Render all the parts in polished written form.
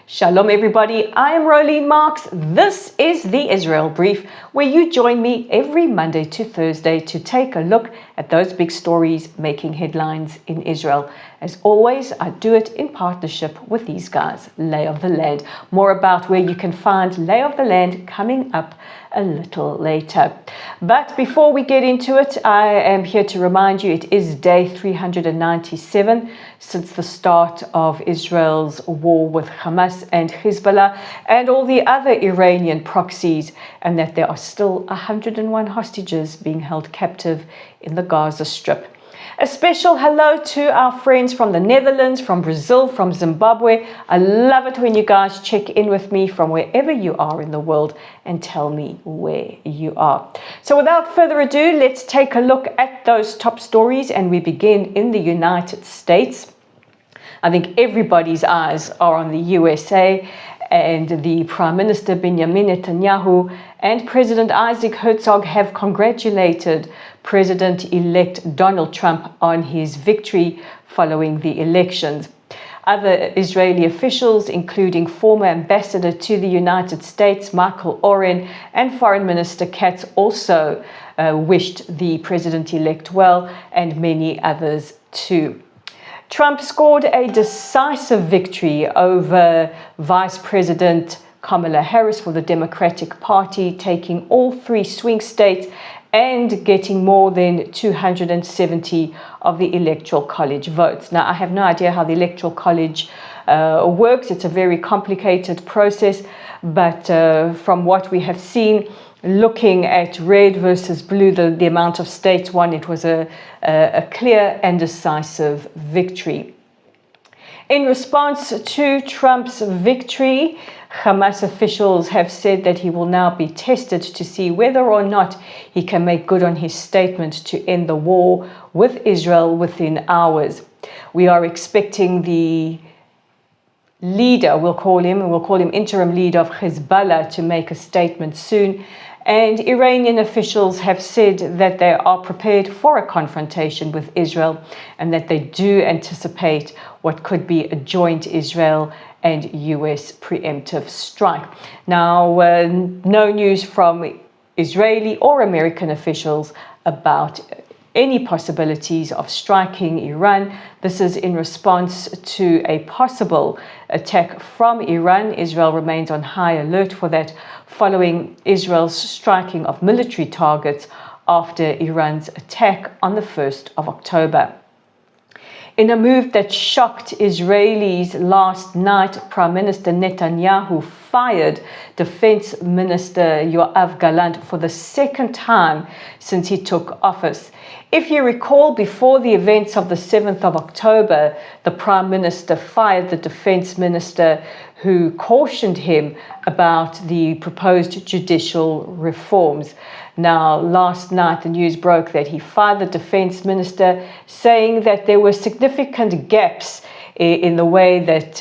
Shalom everybody, I am Rolene Marks. This is the Israel Brief, where you join me every Monday to Thursday to take a look at those big stories making headlines in Israel. As always, I do it in partnership with these guys, Lay of the Land. More about where you can find Lay of the Land coming up a little later. But before we get into it, I am here to remind you it is day 397 since the start of Israel's war with Hamas and Hezbollah and all the other Iranian proxies, and that there are still 101 hostages being held captive in the Gaza Strip. A special hello to our friends from the Netherlands, from Brazil, from Zimbabwe. I love it when you guys check in with me from wherever you are in the world and tell me where you are. So without further ado, let's take a look at those top stories, and we begin in the United States. I think everybody's eyes are on the USA, and the Prime Minister Benjamin Netanyahu and President Isaac Herzog have congratulated President-elect Donald Trump on his victory following the elections. Other Israeli officials, including former ambassador to the United States Michael Oren and Foreign Minister Katz, also wished the president-elect well, and many others too. Trump scored a decisive victory over Vice President Kamala Harris for the Democratic Party, taking all three swing states and getting more than 270 of the Electoral College votes. Now, I have no idea how the Electoral College works. It's a very complicated process, but from what we have seen, looking at red versus blue, the amount of states won, it was a clear and decisive victory. In response to Trump's victory, Hamas officials have said that he will now be tested to see whether or not he can make good on his statement to end the war with Israel within hours. We are expecting the leader, we'll call him interim leader of Hezbollah, to make a statement soon. And Iranian officials have said that they are prepared for a confrontation with Israel, and that they do anticipate what could be a joint Israel and US preemptive strike. Now, no news from Israeli or American officials about any possibilities of striking Iran. This is in response to a possible attack from Iran. Israel remains on high alert for that, following Israel's striking of military targets after Iran's attack on the 1st of October. In a move that shocked Israelis last night, Prime Minister Netanyahu fired Defense Minister Yoav Gallant for the second time since he took office. If you recall, before the events of the 7th of October, the Prime Minister fired the Defense Minister who cautioned him about the proposed judicial reforms. Now, last night, the news broke that he fired the Defense Minister, saying that there were significant gaps in the way that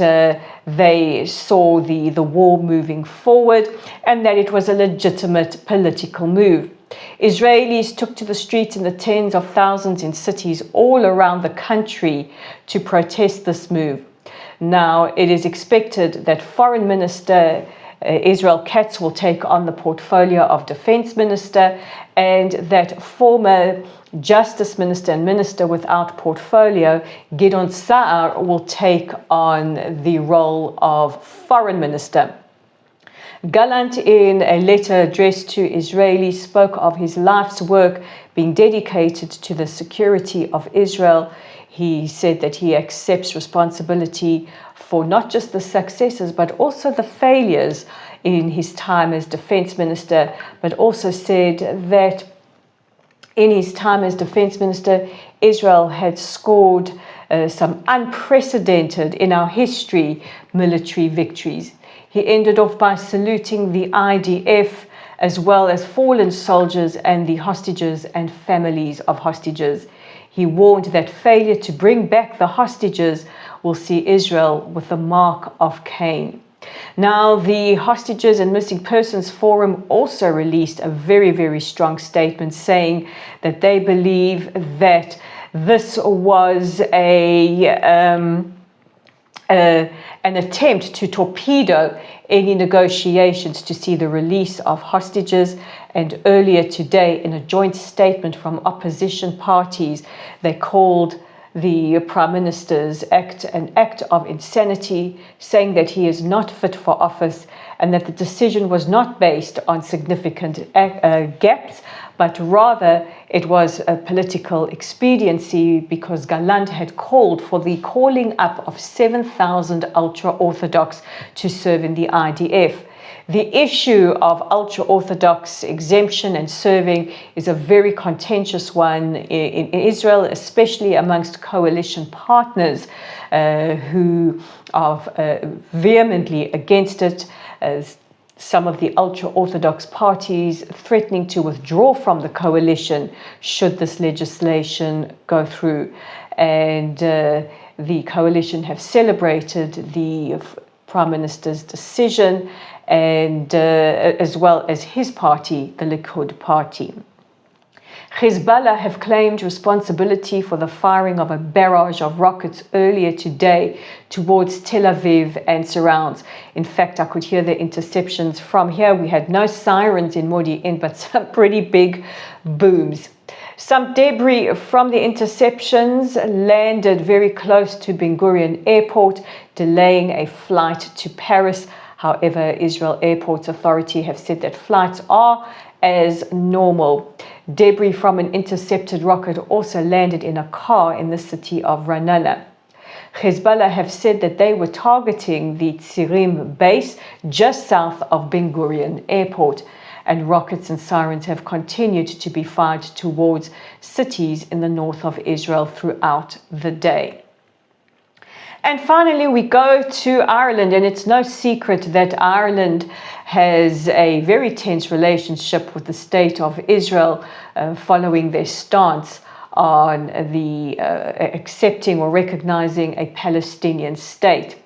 they saw the war moving forward, and that it was a legitimate political move. Israelis took to the streets in the tens of thousands in cities all around the country to protest this move. Now, it is expected that Foreign Minister Israel Katz will take on the portfolio of Defense Minister, and that former Justice Minister and Minister without portfolio, Gideon Saar, will take on the role of Foreign Minister. Gallant, in a letter addressed to Israelis, spoke of his life's work being dedicated to the security of Israel. He said that he accepts responsibility for not just the successes, but also the failures in his time as Defense Minister, but also said that in his time as Defense Minister, Israel had scored some unprecedented in our history military victories. He ended off by saluting the IDF, as well as fallen soldiers and the hostages and families of hostages. He warned that failure to bring back the hostages will see Israel with the mark of Cain. Now, the Hostages and Missing Persons Forum also released a very, very strong statement saying that they believe that this was an attempt to torpedo any negotiations to see the release of hostages. And earlier today, in a joint statement from opposition parties, they called the Prime Minister's act an act of insanity, saying that he is not fit for office and that the decision was not based on significant gaps, but rather it was a political expediency because Gallant had called for the calling up of 7,000 ultra-Orthodox to serve in the IDF. The issue of ultra-Orthodox exemption and serving is a very contentious one in Israel, especially amongst coalition partners who are vehemently against it. Some of the ultra-Orthodox parties threatening to withdraw from the coalition should this legislation go through. And the coalition have celebrated the Prime Minister's decision, and as well as his party, the Likud party. Hezbollah have claimed responsibility for the firing of a barrage of rockets earlier today towards Tel Aviv and surrounds. In fact, I could hear the interceptions from here. We had no sirens in Modi'in, but some pretty big booms. Some debris from the interceptions landed very close to Ben Gurion Airport, delaying a flight to Paris. However, Israel Airports Authority have said that flights are as normal. Debris from an intercepted rocket also landed in a car in the city of Ra'anana. Hezbollah have said that they were targeting the Tzirim base just south of Ben Gurion Airport, and rockets and sirens have continued to be fired towards cities in the north of Israel throughout the day. And finally, we go to Ireland, and it's no secret that Ireland has a very tense relationship with the state of Israel following their stance on the accepting or recognizing a Palestinian state.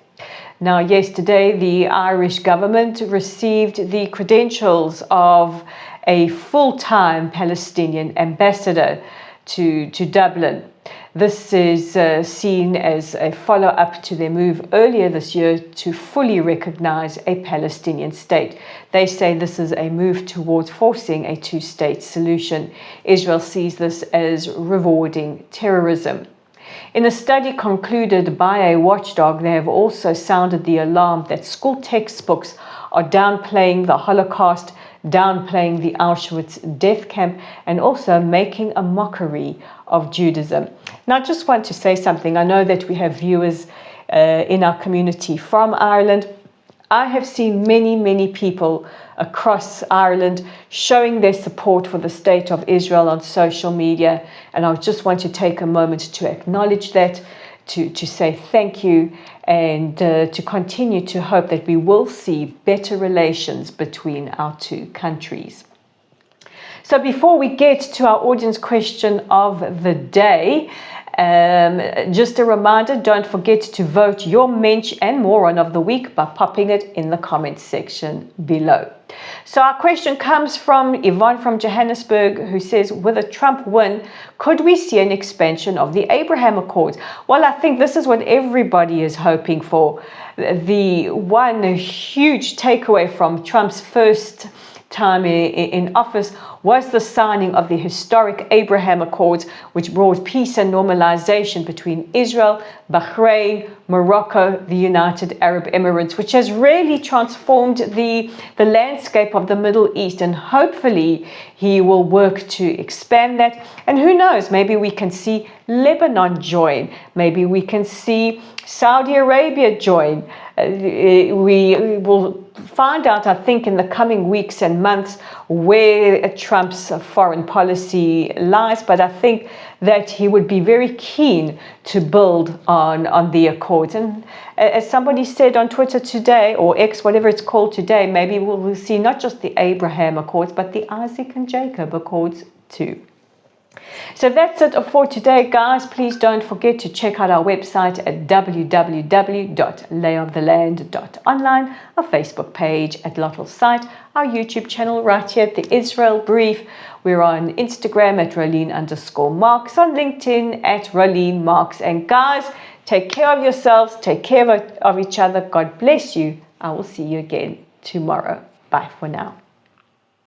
Now, yesterday, the Irish government received the credentials of a full-time Palestinian ambassador to Dublin. This is seen as a follow-up to their move earlier this year to fully recognize a Palestinian state. They say this is a move towards forcing a two-state solution. Israel sees this as rewarding terrorism. In a study concluded by a watchdog, they have also sounded the alarm that school textbooks are downplaying the Holocaust, downplaying the Auschwitz death camp, and also making a mockery of Judaism. Now, I just want to say something. I know that we have viewers in our community from Ireland. I have seen many people across Ireland showing their support for the state of Israel on social media, and I just want to take a moment to acknowledge that, to say thank you, and to continue to hope that we will see better relations between our two countries. So before we get to our audience question of the day, just a reminder, don't forget to vote your Mensch and Moron of the week by popping it in the comments section below. So our question comes from Yvonne from Johannesburg, who says, with a Trump win, could we see an expansion of the Abraham Accords? Well, I think this is what everybody is hoping for. The one huge takeaway from Trump's first time in office was the signing of the historic Abraham Accords, which brought peace and normalization between Israel, Bahrain, Morocco, the United Arab Emirates, which has really transformed the landscape of the Middle East. And hopefully he will work to expand that. And who knows, maybe we can see Lebanon join. Maybe we can see Saudi Arabia join. We will find out, I think, in the coming weeks and months where Trump's foreign policy lies, but I think that he would be very keen to build on the Accords. And as somebody said on Twitter today, or X, whatever it's called today, maybe we'll see not just the Abraham Accords, but the Isaac and Jacob Accords too. So that's it for today, guys. Please don't forget to check out our website at www.layoftheland.online, our Facebook page at Lottel's site, our YouTube channel right here at the Israel Brief. We're on Instagram at Rolene_Marks, on LinkedIn at Rolene Marks. And guys, Take care of yourselves. Take care of each other. God bless you. I will see you again tomorrow. Bye for now.